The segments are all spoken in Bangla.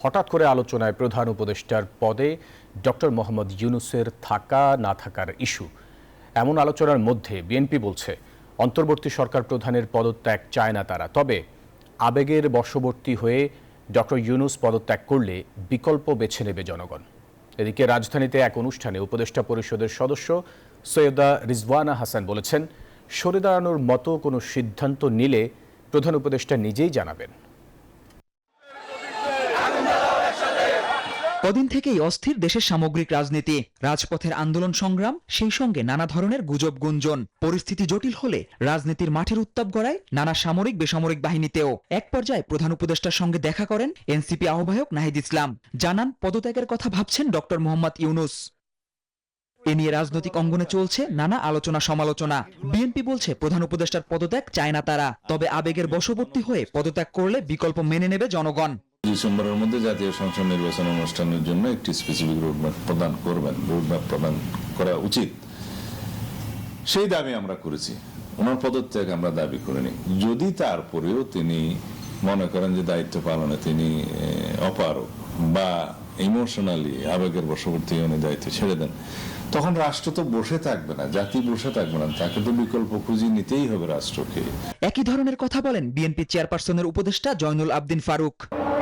হঠাৎ করে আলোচনায় প্রধান উপদেষ্টার পদে ডক্টর মোহাম্মদ ইউনূসের থাকা না থাকার ইস্যু। এমন আলোচনার মধ্যে বিএনপি বলছে অন্তর্বর্তী সরকার প্রধানের পদত্যাগ চায় না তারা, তবে আবেগের বশবর্তী হয়ে ডক্টর ইউনূস পদত্যাগ করলে বিকল্প বেছে নেবে জনগণ। এদিকে রাজধানীতে এক অনুষ্ঠানে উপদেষ্টা পরিষদের সদস্য সৈয়দা রিজওয়ানা হাসান বলেছেন, সরে দাঁড়ানোর মতো কোনো সিদ্ধান্ত নিলে প্রধান উপদেষ্টা নিজেই জানাবেন। কদিন থেকেই অস্থির দেশের সামগ্রিক রাজনীতি, রাজপথের আন্দোলন সংগ্রাম, সেই সঙ্গে নানা ধরনের গুজব গুঞ্জন। পরিস্থিতি জটিল হলে রাজনীতির মাঠের উত্তাপ গড়ায় নানা সামরিক বেসামরিক বাহিনীতেও। এক পর্যায়ে প্রধান উপদেষ্টার সঙ্গে দেখা করেন এনসিপি আহ্বায়ক নাহিদ ইসলাম। জানান পদত্যাগের কথা ভাবছেন ডক্টর মোহাম্মদ ইউনূস। এ নিয়ে রাজনৈতিক অঙ্গনে চলছে নানা আলোচনা সমালোচনা। বিএনপি বলছে প্রধান উপদেষ্টার পদত্যাগ চায় না তারা, তবে আবেগের বশবর্তী হয়ে পদত্যাগ করলে বিকল্প মেনে নেবে জনগণ। ডিসেম্বরের মধ্যে জাতীয় সংসদ নির্বাচন অনুষ্ঠানের জন্য একটি স্পেসিফিক রোডম্যাপ প্রদান করবেন, রোডম্যাপ প্রদান করা উচিত, সেই দাবি আমরা করেছি। ওনার পদত্যাগ আমরা দাবি করিনি। যদি তারপরেও তিনি মনে করেন যে দায়িত্ব পালনে তিনি অপারগ বা ইমোশনালি আবেগের বশবর্তী উনি দায়িত্ব ছেড়ে দেন, তখন রাষ্ট্র তো বসে থাকবে না, জাতি বসে থাকবে না, তাকে তো বিকল্প খুঁজে নিতেই হবে রাষ্ট্রকে। একই ধরনের কথা বলেন বিএনপি চেয়ারপারসনের উপদেষ্টা জয়নুল আবদিন ফারুক।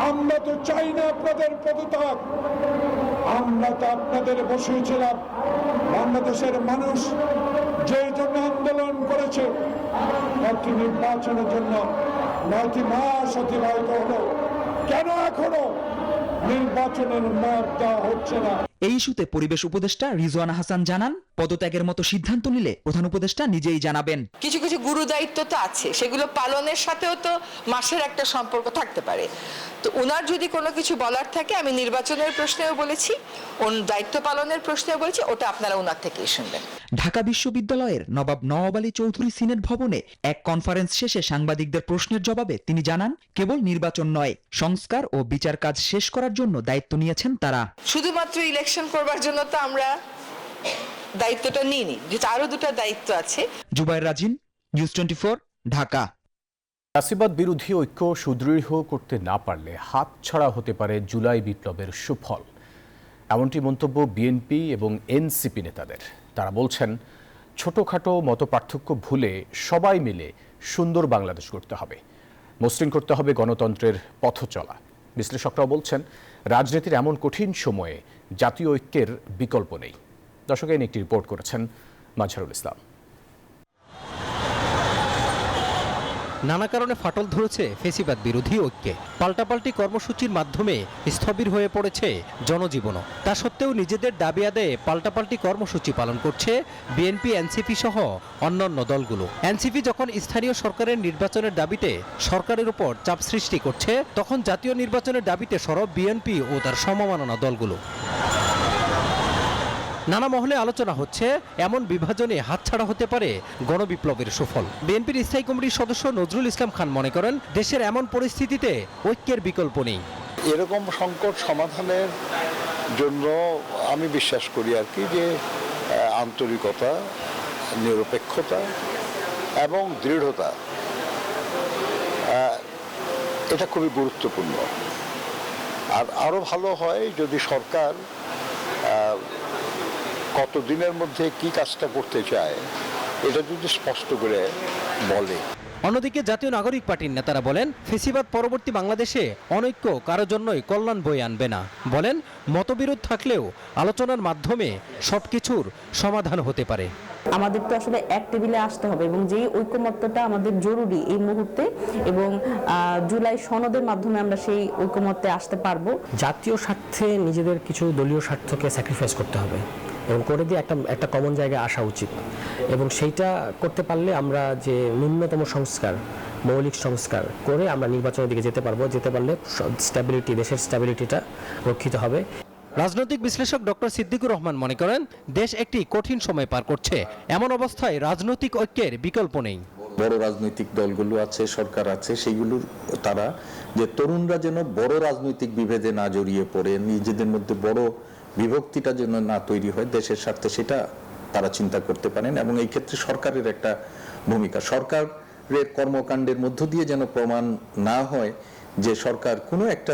আমরা তো চাই না আপনাদের পদত্যাগ, আমরা তো আপনাদের বসিয়েছিলাম। বাংলাদেশের মানুষ যে জন্য আন্দোলন করেছে, একটি নির্বাচনের জন্য 9টি মাস অতিবাহিত হলো, কেন এখনো নির্বাচনের মত দেওয়া হচ্ছে না? এই ইস্যুতে পরিবেশ উপদেষ্টা রিজওয়ানা হাসান জানান, পদত্যাগের মতো সিদ্ধান্ত নিলে প্রধান উপদেষ্টা নিজেই জানাবেন। কিছু কিছু গুরু দায়িত্ব তো আছে, সেগুলো পালনের সাথেও তো মাসের একটা সম্পর্ক থাকতে পারে। তো ওনার যদি কোনো কিছু বলার থাকে, আমি নির্বাচনের প্রশ্নেও বলেছি, দায়িত্ব পালনের প্রশ্নেও বলেছি, ওটা আপনারা ওনার থেকেই শুনবেন। ঢাকা বিশ্ববিদ্যালয়ের নবাব নওয়াব আলী চৌধুরী সিনেট ভবনে এক কনফারেন্স শেষে সাংবাদিকদের প্রশ্নের জবাবে তিনি জানান, কেবল নির্বাচন নয়, সংস্কার ও বিচার কাজ শেষ করার জন্য দায়িত্ব নিয়েছেন তারা। শুধুমাত্র ইলেকশন করবার জন্য তো আমরা দায়িত্বটা নিইনি, যেটা আরো দুটো দায়িত্ব আছে। জুবায়ের রাজিন, নিউজ 24, ঢাকা। ফ্যাসিবাদ বিরোধী ঐক্য সুদৃঢ় করতে না পারলে হাতছাড়া হতে পারে জুলাই বিপ্লবের সুফল, এমনটি মন্তব্য বিএনপি এবং এনসিপি নেতাদের। তারা বলছেন, ছোটখাটো মতপার্থক্য ভুলে সবাই মিলে সুন্দর বাংলাদেশ গড়তে হবে, মসৃণ করতে হবে গণতন্ত্রের পথ চলা। বিশ্লেষকরাও বলছেন, রাজনীতির এমন কঠিন সময়ে জাতীয় ঐক্যের বিকল্প নেই। দর্শক, এনে একটি রিপোর্ট করেছেন মাজহারুল ইসলাম। নানা কারণে ফাটল ধরেছে ফ্যাসিবাদ বিরোধী ঐক্যে। পাল্টাপাল্টি কর্মসূচির মাধ্যমে স্থবির হয়ে পড়েছে জনজীবনও। তা সত্ত্বেও নিজেদের দাবি আদায়ে পাল্টাপাল্টি কর্মসূচি পালন করছে বিএনপি, এনসিপি সহ অন্যান্য দলগুলো। এনসিপি যখন স্থানীয় সরকারের নির্বাচনের দাবিতে সরকারের উপর চাপ সৃষ্টি করছে, তখন জাতীয় নির্বাচনের দাবিতে সরব বিএনপি ও তার সমমনা দলগুলো। নানা মহলে আলোচনা হচ্ছে, এমন বিভাজনে হাতছাড়া হতে পারে গণবিপ্লবের সুফল। বিএনপির স্থায়ী কমিটির সদস্য নজরুল ইসলাম খান মনে করেন, দেশের এমন পরিস্থিতিতে ঐক্যের বিকল্প নেই। এরকম সংকট সমাধানের জন্য আমি বিশ্বাস করি আর কি যে আন্তরিকতা, নিরপেক্ষতা এবং দৃঢ়তা, এটা খুবই গুরুত্বপূর্ণ। আর আরো ভালো হয় যদি সরকার কতদিনের মধ্যে কি কাজটা করতে চায় এটা যদি স্পষ্ট করে বলে। অন্যদিকে জাতীয় নাগরিক পার্টির নেতারা বলেন, ফ্যাসিবাদ পরবর্তী বাংলাদেশে অনৈক্য কারো জন্যই কল্যাণ বয়ে আনবে না। বলেন, মতবিরোধ থাকলেও আলোচনার মাধ্যমে সবকিছুর সমাধান হতে পারে। আমাদের তো আসলে এক টেবিলে আসতে হবে এবং যেই ঐকমত্যটা আমাদের জরুরি এই মুহূর্তে, এবং জুলাই সনদের মাধ্যমে আমরা সেই ঐকমত্যে আসতে পারবো। জাতীয় স্বার্থে নিজেদের কিছু দলীয় স্বার্থকে স্যাক্রিফাইস করতে হবে এবং করে দিয়ে একটা কমন জায়গায় আসা উচিত। এবং সেইটা করতে পারলে আমরা যে ন্যূনতম সংস্কার, মৌলিক সংস্কার করে আমরা নির্বাচনের দিকে যেতে পারলে স্ট্যাবিলিটি, দেশের স্ট্যাবিলিটিটা রক্ষিত হবে। রাজনৈতিক বিশ্লেষক ডক্টর সিদ্দিকুর রহমান মনে করেন, দেশ একটি কঠিন সময় পার করছে। এমন অবস্থায় রাজনৈতিক ঐক্যের বিকল্প নেই। বড় রাজনৈতিক দলগুলো আছে, সরকার আছে, সেইগুলোর তারা যে তরুণরা যেন বড় রাজনৈতিক বিভেদে না জড়িয়ে পড়ে, নিজেদের মধ্যে বড় বিভক্তিটা যেন না তৈরি হয়, দেশের স্বার্থে সেটা তারা চিন্তা করতে পারেন। এবং এই ক্ষেত্রে সরকারের একটা ভূমিকা, সরকারের কর্মকাণ্ডের মধ্য দিয়ে যেন প্রমাণ না হয় যে সরকার কোনো একটা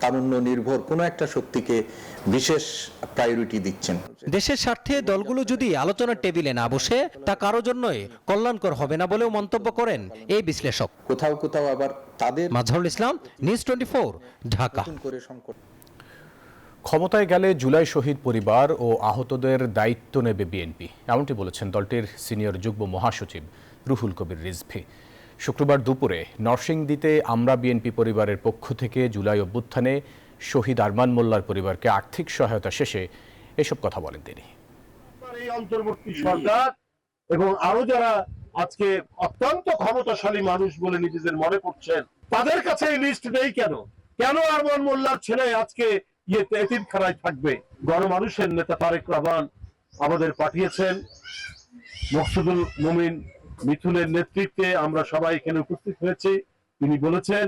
তারুণ্য নির্ভর কোনো একটা শক্তিকে বিশেষ প্রায়োরিটি দিচ্ছেন। দেশের স্বার্থে দলগুলো যদি আলোচনার টেবিলে না বসে তা কারো জন্যই কল্যাণকর হবে না বলেও মন্তব্য করেন এই বিশ্লেষক। কোথাও কোথাও আবার তাদের মাজহারুল ইসলাম, নিউজ 24, ঢাকা। ক্ষমতায় গেলে জুলাই শহীদ পরিবার ও আহতদের দায়িত্ব নেবে বিএনপি, এমনটি বলেছেন দলটির সিনিয়র যুগ্ম মহাসচিব রুহুল কবির রিজভী। শুক্রবার দুপুরে নরসিংদীতে আমরা বিএনপি পরিবারের পক্ষ থেকে জুলাই অভ্যুত্থানে শহীদ আরমান মোল্লার পরিবারকে আর্থিক সহায়তা শেষে এসব কথা বলেন তিনি। এই অন্তর্বর্তী সরকার এবং আরো যারা আজকে অত্যন্ত ক্ষমতাশালী মানুষ বলে নিজেদের মনে করছেন, তাদের কাছে এই লিস্ট নেই কেন? কেন আরমান মোল্লার ছেলে আজকে এতিমখানায় থাকবে? গণমানুষের নেতা তারেক রহমান আমাদের পাঠিয়েছেন, মকসুদুল মুমিন মিথুনের নেতৃত্বে আমরা সবাই এখানে উপস্থিত হয়েছি। তিনি বলেছেন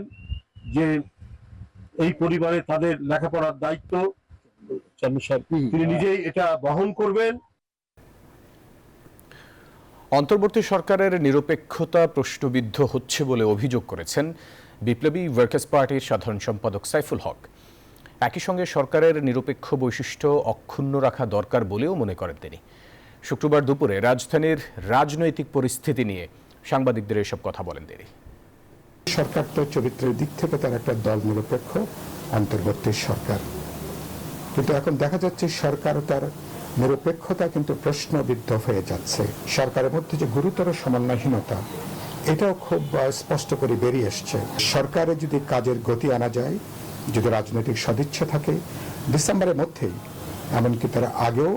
যে এই পরিবারে তাদের লেখাপড়ার দায়িত্ব তিনি নিজেই এটা বহন করবেন। অন্তর্বর্তী সরকারের নিরপেক্ষতা প্রশ্নবিদ্ধ হচ্ছে বলে অভিযোগ করেছেন বিপ্লবী ওয়ার্কার্স পার্টির সাধারণ সম্পাদক সাইফুল হক। একই সঙ্গে সরকারের নিরপেক্ষ বৈশিষ্ট্য অক্ষুণ্ণ রাখা দরকার বলেও মনে করেন তিনি। শুক্রবার দুপুরে রাজধানীর রাজনৈতিক পরিস্থিতি নিয়ে সাংবাদিকদের এসব কথা বলেন তিনি। সরকার তো চরিত্রের দিক থেকে তার একটা দল নিরপেক্ষ অন্তর্বর্তী সরকার, কিন্তু এখন দেখা যাচ্ছে সরকার তার নিরপেক্ষতা কিন্তু প্রশ্নবিদ্ধ হয়ে যাচ্ছে। সরকারের মধ্যে যে গুরুতর সমন্বয়হীনতা, এটাও খুব স্পষ্ট করে বেরিয়ে এসছে। সরকারে যদি কাজের গতি আনা যায়, যদি রাজনৈতিক সদিচ্ছা থাকে, ডিসেম্বরের মধ্যেই এমনকি তার আগেও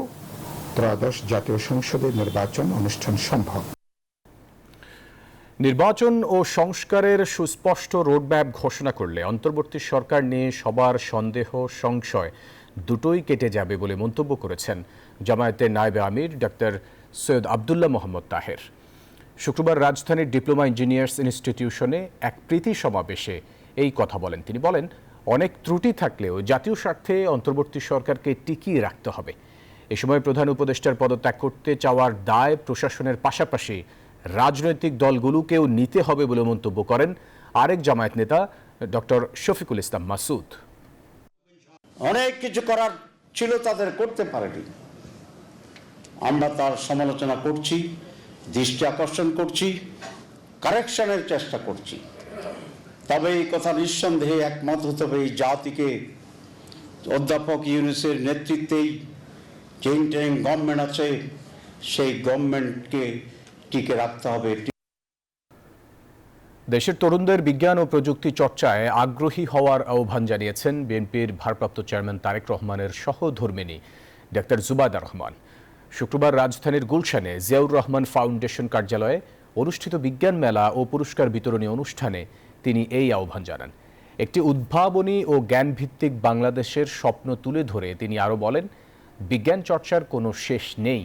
ত্রয়োদশ জাতীয় সংসদের নির্বাচন অনুষ্ঠান সম্ভব। নির্বাচন ও সংস্কারের সুস্পষ্ট রোডম্যাপ ঘোষণা করলে অন্তর্বর্তী সরকার নিয়ে সবার সন্দেহ সংশয় দুটোই কেটে যাবে বলে মন্তব্য করেছেন জামায়াতের নায়েবে আমির ডাক্তার সৈয়দ আবদুল্লাহ মোহাম্মদ তাহের। শুক্রবার রাজধানীর ডিপ্লোমা ইঞ্জিনিয়ার্স ইনস্টিটিউশনে এক প্রীতি সমাবেশে এই কথা বলেন তিনি। বলেন, অনেক ত্রুটি থাকলেও জাতীয় স্বার্থে অন্তর্বর্তী সরকারকে টিকিয়ে রাখতে হবে। এ সময় প্রধান উপদেষ্টার পদত্যাগ করতে চাওয়ার দায় প্রশাসনের পাশাপাশি রাজনৈতিক দলগুলোকেও নিতে হবে বলে মন্তব্য করেন আরেক জামায়াত নেতা ডক্টর শফিকুল ইসলাম মাসুদ। অনেক কিছু করার ছিল, তাদের করতে পারেনি। আমরা তার সমালোচনা করছি, দৃষ্টি আকর্ষণ করছি, কারেকশনের চেষ্টা করছি। তবে এই কথা নিঃসন্দেহে একমত হতে হবে, এই জাতিকে অধ্যাপক ইউনূসের নেতৃত্বেই যে ইন্টারিম গভর্নমেন্ট আছে সেই গভর্নমেন্টকে টিকে রাখতে হবে। দেশের তরুণদের বিজ্ঞান ও প্রযুক্তি চর্চায় আগ্রহী হওয়ার আহ্বান জানিয়েছেন বিএনপির ভারপ্রাপ্ত চেয়ারম্যান তারেক রহমানের সহধর্মিণী ডাক্তার জুবায়দা রহমান। শুক্রবার রাজধানীর গুলশানে জিয়াউর রহমান ফাউন্ডেশন কার্যালয়ে অনুষ্ঠিত বিজ্ঞান মেলা ও পুরস্কার বিতরণী অনুষ্ঠানে তিনি এই আহ্বান জানান। একটি উদ্ভাবনী ও জ্ঞানভিত্তিক বাংলাদেশের স্বপ্ন তুলে ধরে তিনি আরও বলেন, বিজ্ঞান চর্চার কোনো শেষ নেই।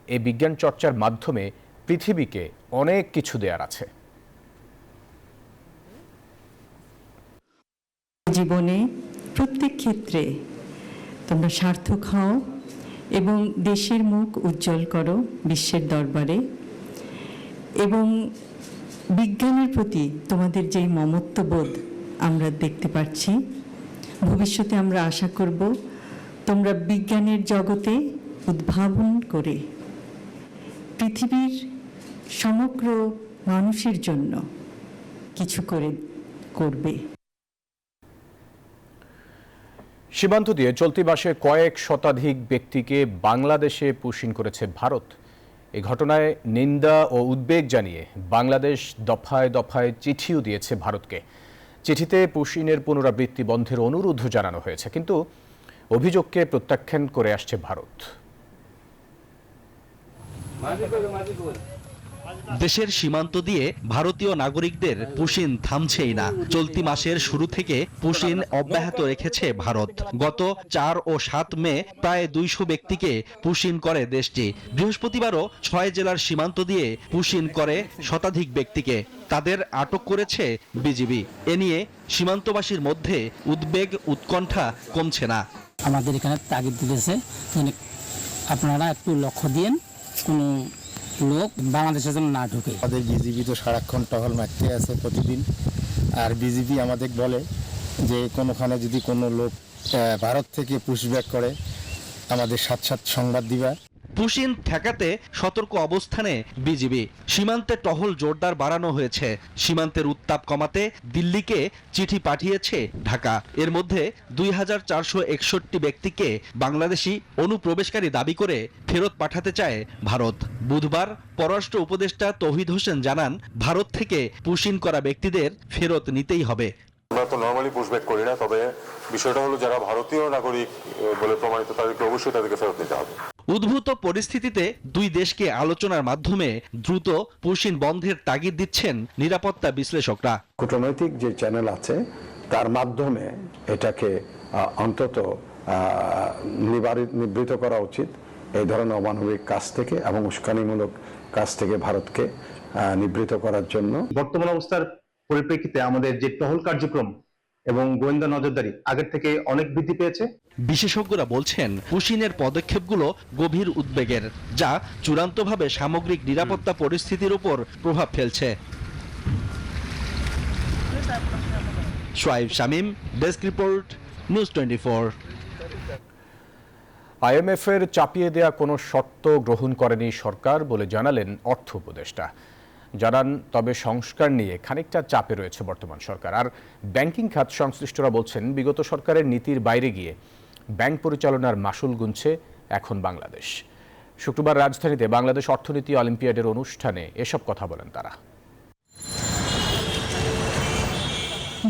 এই বিজ্ঞান চর্চার মাধ্যমে পৃথিবীকে অনেক কিছু দেওয়ার আছে। জীবনে প্রত্যেক ক্ষেত্রে তোমরা সার্থক হও এবং দেশের মুখ উজ্জ্বল করো বিশ্বের দরবারে। এবং বিজ্ঞানের প্রতি তোমাদের যেই মমত্ববোধ আমরা দেখতে পাচ্ছি, ভবিষ্যতে আমরা আশা করব তোমরা বিজ্ঞানের জগতে উদ্ভাবন করে পৃথিবীর সমগ্র মানুষের জন্য কিছু করবে। সীমান্ত দিয়ে চলতি মাসে কয়েক শতাধিক ব্যক্তিকে বাংলাদেশে পুশিং করেছে ভারত। এই ঘটনায় নিন্দা ও উদ্বেগ জানিয়ে বাংলাদেশ দফায় দফায় চিঠিও দিয়েছে ভারতকে। চিঠিতে পুশিংয়ের পুনরাবৃত্তি বন্ধের অনুরোধ জানানো হয়েছে, কিন্তু অভিযোগকে প্রত্যাখ্যান করে আসছে ভারত। দেশের সীমান্ত দিয়ে ভারতীয় নাগরিকদের পুশিং থামছেই না। চলতি মাসের শুরু থেকে পুশিং অব্যাহত রেখেছে ভারত। গত 4 ও 7 মে প্রায় 200 ব্যক্তিকে পুশিং করে দেশটি। বৃহস্পতিবারও 6 জেলার সীমান্ত দিয়ে পুশিং করে শতাধিক ব্যক্তিকে। তাদের আটক করেছে বিজিবি। এ নিয়ে সীমান্তবাসীর মধ্যে উদ্বেগ উৎকণ্ঠা কমছে না। আমাদের এখানে তাগিদ দিয়েছে, আপনারা একটু লক্ষ্য দিন কোনো লোক বাংলাদেশের জন্য না ঢুকে। আমাদের বিজিবি তো সারাক্ষণ টহল মারতে আছে প্রতিদিন, আর বিজিবি আমাদের বলে যে কোনোখানে যদি কোনো লোক ভারত থেকে পুশব্যাক করে আমাদের সাথে সংবাদ দিবা। পুশিন ঠেকাতে সতর্ক অবস্থানে বিজিবি। সীমান্তে টহল জোরদার বাড়ানো হয়েছে। সীমান্তের উত্তাপ কমাতে দিল্লিকে চিঠি পাঠিয়েছে ঢাকা। এর মধ্যে 2461 ব্যক্তিকে বাংলাদেশি অনুপ্রবেশকারী দাবি করে ফেরত পাঠাতে চায় ভারত। বুধবার পররাষ্ট্র উপদেষ্টা তৌহিদ হোসেন জানান, ভারত থেকে পুশিন করা ব্যক্তিদের ফেরত নিতেই হবে। আমরা তো নরমালি পুশব্যাক করি না, তবে বিষয়টা হলো যারা ভারতীয় নাগরিক বলে প্রমাণিত তাদেরকে অবশ্যই তাদেরকে ফেরত নিতে হবে। উদ্ভূত পরিস্থিতিতে দুই দেশকে আলোচনার মাধ্যমে দ্রুত পুশিন বন্ধের তাগিদ দিচ্ছেন নিরাপত্তা বিশ্লেষকরা। কূটনৈতিক যে চ্যানেল আছে তার মাধ্যমে এটাকে অন্তত নিবৃত করা উচিত এই ধরনের অমানবিক কাজ থেকে এবং উস্কানিমূলক কাজ থেকে ভারতকে নিবৃত করার জন্য। বর্তমান অবস্থার পরিপ্রেক্ষিতে আমাদের যে টহল কার্যক্রম এবং গোয়েন্দা নজরদারি আগের থেকে অনেক বৃদ্ধি পেয়েছে। বিশেষজ্ঞরা বলছেন, পুশিনের পদক্ষেপগুলো গভীর উদ্বেগের, যা চূড়ান্তভাবে সামগ্রিক নিরাপত্তা পরিস্থিতির উপর প্রভাব ফেলছে। Shoaib Shamim, desk report, news 24। আইএমএফের চাপিয়ে দেয়া কোনো শর্ত গ্রহণ করেনি সরকার বলে জানালেন অর্থ উপদেষ্টা। জানান, তবে সংস্কার নিয়ে খানিকটা চাপে রয়েছে বর্তমান সরকার। আর ব্যাংকিং খাত সংশ্লিষ্টরা বলছেন, বিগত সরকারের নীতির বাইরে গিয়ে ব্যাংক পরিচালনার মাসুল গুনছে এখন বাংলাদেশ। শুক্রবার রাজধানীতে বাংলাদেশ অর্থনীতি অলিম্পিয়াডের অনুষ্ঠানে এসব কথা বলেন তারা।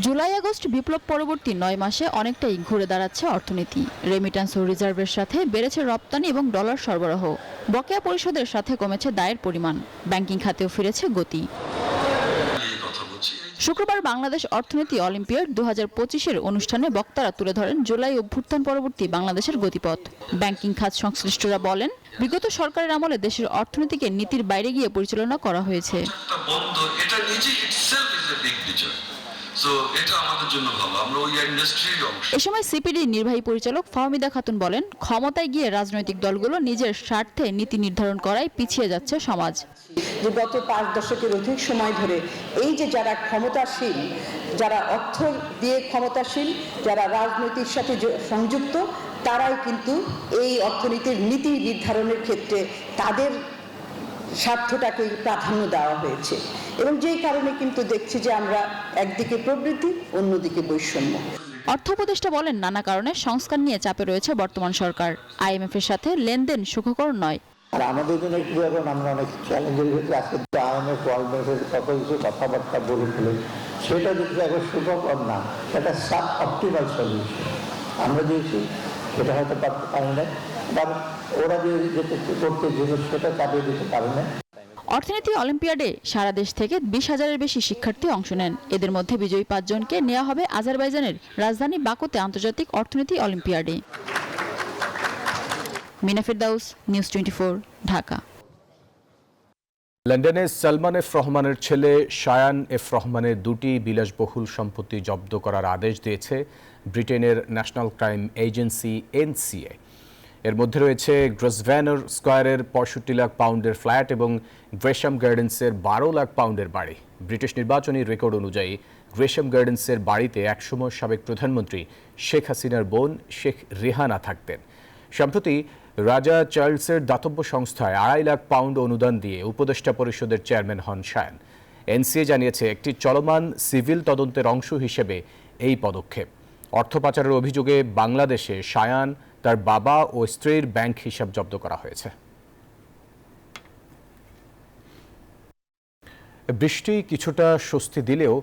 জুলাই আগস্ট বিপ্লব পরবর্তী 9 মাসে অনেকটাই ঘুরে দাঁড়াচ্ছে অর্থনীতি। রেমিট্যান্স ও রিজার্ভের সাথে বেড়েছে রপ্তানি এবং ডলার সরবরাহ। বকেয়া পরিশোধের সাথে কমেছে দায়ের পরিমাণ। ব্যাংকিং খাতেও ফিরেছে গতি। শুক্রবার বাংলাদেশ অর্থনীতি অলিম্পিয়াড 2025-এর অনুষ্ঠানে বক্তারা তুলে ধরেন জুলাই অভ্যুত্থান পরবর্তী বাংলাদেশের গতিপথ। ব্যাংকিং খাত সংশ্লিষ্টরা বলেন, বিগত সরকারের আমলে দেশের অর্থনীতিকে নীতির বাইরে গিয়ে পরিচালনা করা হয়েছে। এ সময় সিপিডি নির্বাহী পরিচালক ফাহমিদা খাতুন বলেন, ক্ষমতায় গিয়ে রাজনৈতিক দলগুলো নিজের স্বার্থে নীতি নির্ধারণ করায় পিছিয়ে যাচ্ছে সমাজ। যে গত 5 দশকের অধিক সময় ধরে এই যে যারা ক্ষমতাশীল, যারা অর্থ দিয়ে ক্ষমতাশীল, যারা রাজনীতির সাথে সংযুক্ত, তারাই কিন্তু এই অর্থনীতির নীতি নির্ধারণের ক্ষেত্রে তাদের স্বার্থটাকে প্রাধান্য দেওয়া হয়েছে এবং যেই কারণে কিন্তু দেখছি যে আমরা একদিকে প্রবৃদ্ধি, অন্যদিকে বৈষম্য। অর্থ উপদেষ্টা বলেন, নানা কারণে সংস্কার নিয়ে চাপে রয়েছে বর্তমান সরকার। আইএমএফ এর সাথে লেনদেন সুখকর নয়। আর আমাদের জন্য একটু এখন আমরা অনেক চ্যালেঞ্জের ভিতরে আজকে আইএমএফ ওয়ার্ল্ডের কত কিছু কথাবার্তা বলে ফেলে, সেটা যদি এখন সুখকর না, এটা সাব অপটিমাল সলিউশন আমরা দিয়েছি, সেটা হয়তো পারি না, বা ওরা যে যেতে করতে যেত সেটা চাপিয়ে দিতে পারে না। অর্থনীতি অলিম্পিয়াডে সারা দেশ থেকে 20,000-এর বেশি শিক্ষার্থী অংশ নেন। এদের মধ্যে বিজয়ী 5 জনকে নেওয়া হবে আজারবাইজানের রাজধানী বাকুতে আন্তর্জাতিক অর্থনীতি অলিম্পিয়াডে। মিনা ফেরদাউস, নিউজ 24, ঢাকা। লন্ডনে সালমান এফ রহমানের ছেলে শায়ান এফ রহমানের 2টি বিলাসবহুল সম্পত্তি জব্দ করার আদেশ দিয়েছে ব্রিটেনের ন্যাশনাল ক্রাইম এজেন্সি এনসিএ। এর মধ্যে রয়েছে গ্রসভ্যানর স্কয়ারের 65 লাখ পাউন্ডের ফ্ল্যাট এবং গ্রেশাম গার্ডেন্সের 12 লাখ পাউন্ডের বাড়ি। ব্রিটিশ নির্বাচনী রেকর্ড অনুযায়ী গ্রেশাম গার্ডেন্সের বাড়িতে একসময় সাবেক প্রধানমন্ত্রী শেখ হাসিনার বোন শেখ রেহানা থাকতেন। সম্প্রতি রাজা চার্লসের দাতব্য সংস্থায় 2.5 লাখ পাউন্ড অনুদান দিয়ে উপদেষ্টা পরিষদের চেয়ারম্যান হন শায়ান। এনসিএ জানিয়েছে, একটি চলমান সিভিল তদন্তের অংশ হিসেবে এই পদক্ষেপ। অর্থ পাচারের অভিযোগে বাংলাদেশে শায়ান, তার বাবা ও স্ত্রীর ব্যাংক হিসাব জব্দ করা হয়েছে। বৃষ্টি কিছুটা স্বস্তি দিলেও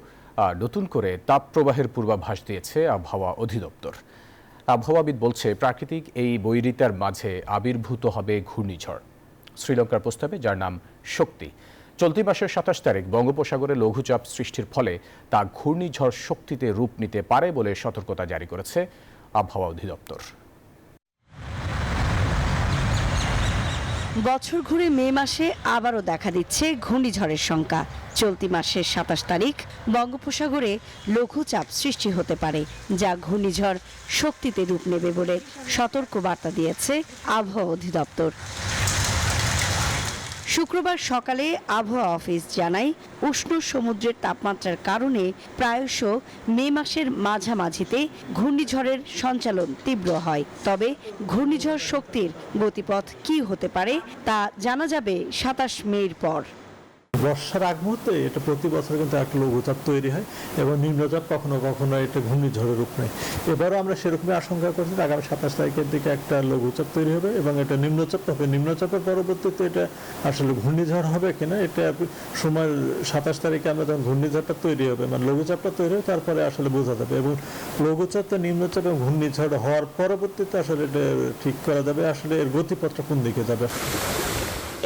নতুন করে তাপপ্রবাহের পূর্বাভাস দিয়েছে আবহাওয়া অধিদপ্তর। আবহাওয়াবিদ বলছে, প্রাকৃতিক এই বৈরিতার মাঝে আবির্ভূত হবে ঘূর্ণিঝড় শ্রীলঙ্কার প্রস্তাবে, যার নাম শক্তি। চলতি মাসের 27 তারিখ বঙ্গোপসাগরে লঘুচাপ সৃষ্টির ফলে তা ঘূর্ণিঝড় শক্তিতে রূপ নিতে পারে বলে সতর্কতা জারি করেছে আবহাওয়া অধিদপ্তর। বছর ঘুরে মে মাসে আবারও দেখা দিচ্ছে ঘূর্ণিঝড়ের শঙ্কা। চলতি মাসের 27 তারিখ বঙ্গোপসাগরে লঘুচাপ সৃষ্টি হতে পারে, যা ঘূর্ণিঝড় শক্তিতে রূপ নেবে বলে সতর্ক বার্তা দিয়েছে আবহাওয়া অধিদপ্তর। শুক্রবার সকালে আবহাওয়া অফিস জানায় উষ্ণ সমুদ্রের তাপমাত্রার কারণে প্রায়শ মে মাসের মাঝামাঝিতে ঘূর্ণিঝড়ের সঞ্চালন তীব্র হয়। তবে ঘূর্ণিঝড় শক্তির গতিপথ কী হতে পারে তা জানা যাবে 27 মের পর। বর্ষার আগ মুহূর্তে এটা প্রতি বছর কিন্তু একটা লঘুচাপ তৈরি হয় এবং নিম্নচাপ কখনো কখনো এটা ঘূর্ণিঝড়ের রূপ নেয়। এবারও আমরা সেরকমই আশঙ্কা করছি আগামী 27 তারিখের দিকে একটা লঘুচাপ তৈরি হবে এবং এটা নিম্নচাপ হবে। নিম্নচাপের পরবর্তীতে এটা আসলে ঘূর্ণিঝড় হবে কিনা এটা সময় 27 তারিখে আমরা যখন ঘূর্ণিঝড়টা তৈরি হবে মানে লঘুচাপটা তৈরি হবে তারপরে আসলে বোঝা যাবে এবং লঘুচাপটা নিম্নচাপ এবং ঘূর্ণিঝড় হওয়ার পরবর্তীতে আসলে এটা ঠিক করা যাবে আসলে এর গতিপথটা কোন দিকে যাবে।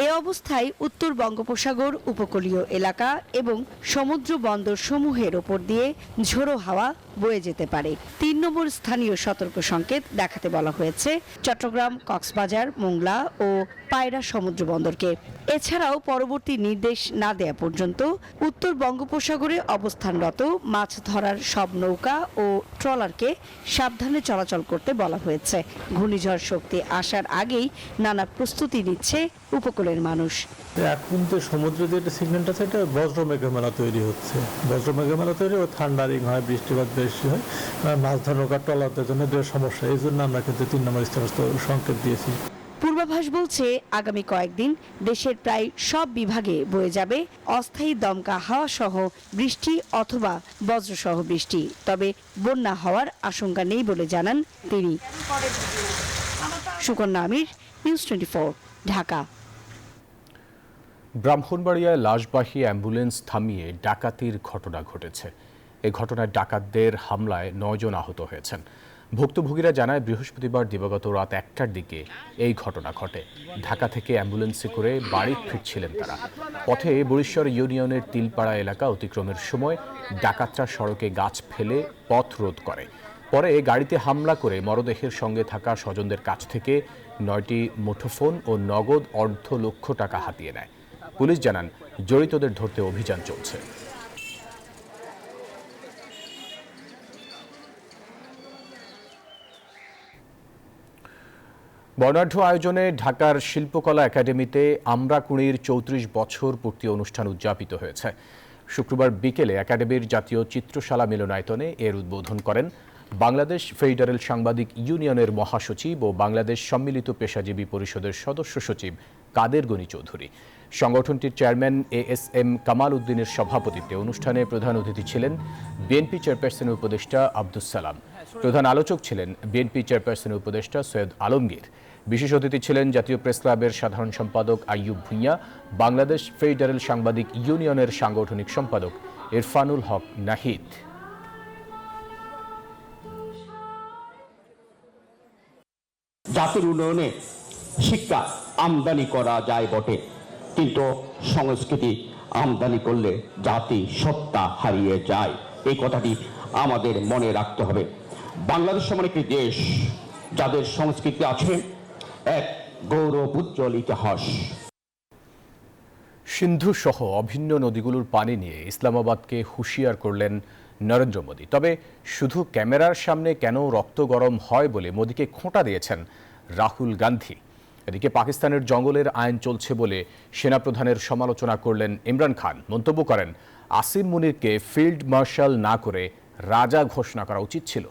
এ অবস্থায় উত্তর বঙ্গোপসাগর উপকূলীয় এলাকা এবং সমুদ্র বন্দর সমূহের ওপর দিয়ে ঝোড়ো হাওয়া বয়ে যেতে পারে। 3 নম্বর স্থানীয় সতর্ক সংকেত দেখাতে বলা হয়েছে চট্টগ্রাম, কক্সবাজার, মোংলা ও পায়রা সমুদ্র বন্দরকে। এছাড়াও পরবর্তী নির্দেশ না দেয়া পর্যন্ত উত্তর বঙ্গোপসাগরে অবস্থানরত মাছ ধরার সব নৌকা ও ট্রলারকে সাবধানে চলাচল করতে বলা হয়েছে। ঘূর্ণিঝড় শক্তি আসার আগেই নানা প্রস্তুতি নিচ্ছে উপকূলের মানুষ। এখন তো সমুদ্রে যে একটা সিগন্যালটা আছে এটা বজ্র মেঘমেলা তৈরি হচ্ছে। বজ্র মেঘমেলা তৈরি ও থান্ডারিং হয়, বৃষ্টিপাত বেশি হয়, মাছ ধরা নৌকা ট্রলারদের জন্য সমস্যা। এই জন্য আমরা কিন্তু 3 নম্বর স্তরস্থ সংকেত দিয়েছি। পূর্বাভাস বলছে আগামী কয়েকদিন দেশের প্রায় সব বিভাগে বয়ে যাবে অস্থায়ী দমকা হাওয়া সহ বৃষ্টি অথবা বজ্রসহ বৃষ্টি। তবে বন্যা হওয়ার আশঙ্কা নেই বলে জানান তিনি। সুকন্যা আমির, নিউজ 24, ঢাকা। ব্রাহ্মণবাড়িয়ায় লাশবাহী অ্যাম্বুলেন্স থামিয়ে ডাকাতির ঘটনা ঘটেছে। এই ঘটনায় ডাকাতদের হামলায় 9 জন আহত হয়েছেন। ভুক্তভোগীরা জানায় বৃহস্পতিবার দিবাগত রাত 1টার দিকে এই ঘটনা ঘটে। ঢাকা থেকে অ্যাম্বুলেন্সে করে বাড়ি ফিরছিলেন তারা। পথে বরিশ্বর ইউনিয়নের তিলপাড়া এলাকা অতিক্রমের সময় ডাকাতরা সড়কে গাছ ফেলে পথ রোধ করে। পরে গাড়িতে হামলা করে মরদেহের সঙ্গে থাকা স্বজনদের কাছ থেকে 9টি মুঠোফোন ও নগদ 1.5 লক্ষ টাকা হাতিয়ে নেয়। পুলিশ জানান জড়িতদের ধরতে অভিযান চলছে। বর্ণাঢ্য আয়োজনে ঢাকার শিল্পকলা একাডেমিতে আমরাকুড়ির 34 বছর পূর্তি অনুষ্ঠান উদযাপিত হয়েছে। শুক্রবার বিকেলে একাডেমির জাতীয় চিত্রশালা মিলনায়তনে এর উদ্বোধন করেন বাংলাদেশ ফেডারেল সাংবাদিক ইউনিয়নের মহাসচিব ও বাংলাদেশ সম্মিলিত পেশাজীবী পরিষদের সদস্য সচিব কাদের গনি চৌধুরী। সংগঠনটির চেয়ারম্যান ASM কামাল উদ্দিনের সভাপতিত্বে অনুষ্ঠানে প্রধান অতিথি ছিলেন বিএনপি চেয়ারপারসনের উপদেষ্টা আব্দুস সালাম। প্রধান আলোচক ছিলেন বিএনপি চেয়ারপারসনের উপদেষ্টা সৈয়দ আলমগীর। বিশেষ অতিথি ছিলেন জাতীয় প্রেস ক্লাবের সাধারণ সম্পাদক আইয়ুব ভুঁইয়া, বাংলাদেশ ফেডারেল সাংবাদিক ইউনিয়নের সাংগঠনিক সম্পাদক ইরফানুল হক নাহিদ। জাতির উন্নয়নে শিক্ষা আমদানি করা যায় বটে, কিন্তু সংস্কৃতি আমদানি করলে জাতি সত্তা হারিয়ে যায়। এই কথাটি আমাদের মনে রাখতে হবে। বাংলাদেশ এমন একটি দেশ যাদের সংস্কৃতি আছে এক গৌরব উজ্জ্বল ইতিহাস। সিন্ধু সহ অভিন্ন নদীগুলোর পানি নিয়ে ইসলামাবাদকে হুঁশিয়ার করলেন নরেন্দ্র মোদী। তবে শুধু ক্যামেরার সামনে কেন রক্ত গরম হয় বলে মোদীকে খোঁটা দিয়েছেন রাহুল গান্ধী। এদিকে পাকিস্তানের জঙ্গলের আইন চলছে বলে সেনাপ্রধানের সমালোচনা করলেন ইমরান খান। মন্তব্য করেন, আসিম মুনিরকে ফিল্ড মার্শাল না করে রাজা ঘোষণা করা উচিত ছিল।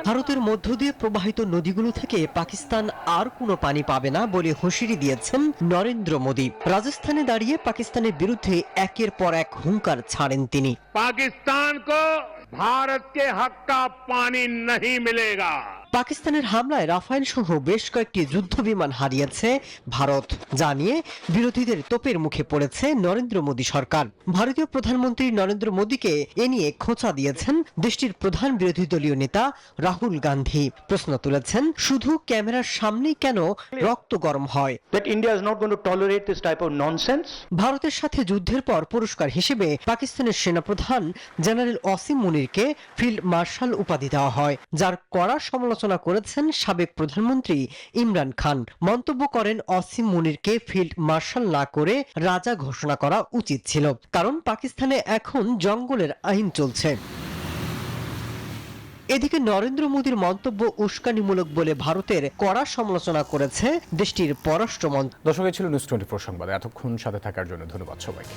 ভারতের মধ্য দিয়ে প্রবাহিত নদীগুলো থেকে পাকিস্তান আর কোনো পানি পাবে না বলে হুঁশিয়ারি দিয়েছেন নরেন্দ্র মোদী। রাজস্থানে দাঁড়িয়ে পাকিস্তানের বিরুদ্ধে একের পর এক হুঙ্কার ছাড়েন তিনি। পাকিস্তান কো ভারত কে হক কা পানি नहीं मिलेगा। পাকিস্তানের হামলায় রাফায়েল সহ বেশ কয়েকটি যুদ্ধ বিমান হারিয়েছে ভারত, জানিয়ে বিরোধীদের তোপের মুখে পড়েছে নরেন্দ্র মোদী সরকার। ভারতীয় প্রধানমন্ত্রী নরেন্দ্র মোদীকে এ নিয়ে খোঁচা দিয়েছেন দেশটির প্রধান বিরোধী দলীয় নেতা রাহুল গান্ধী। প্রশ্ন তুলেছেন, শুধু ক্যামেরার সামনেই কেন রক্ত গরম হয়। ভারতের সাথে যুদ্ধের পর পুরস্কার হিসেবে পাকিস্তানের সেনাপ্রধান জেনারেল আসিম মুনিরকে ফিল্ড মার্শাল উপাধি দেওয়া হয়, যার কড়া সমালোচনা করেছেন সাবেক প্রধানমন্ত্রী ইমরান খান। মন্তব্য করেন, আসিম মুনিরকে ফিল্ড মার্শাল না করে রাজা ঘোষণা করা উচিত ছিল, কারণ পাকিস্তানে এখন জঙ্গলের আইন চলছে। এদিকে নরেন্দ্র মোদীর মন্তব্য উস্কানিমূলক বলে ভারতের কড়া সমালোচনা করেছে দেশটির পররাষ্ট্র মন্ত্রক। দর্শক, ছিল নিউজ 24 সংবাদ। এতক্ষণ সাথে থাকার জন্য ধন্যবাদ সবাইকে।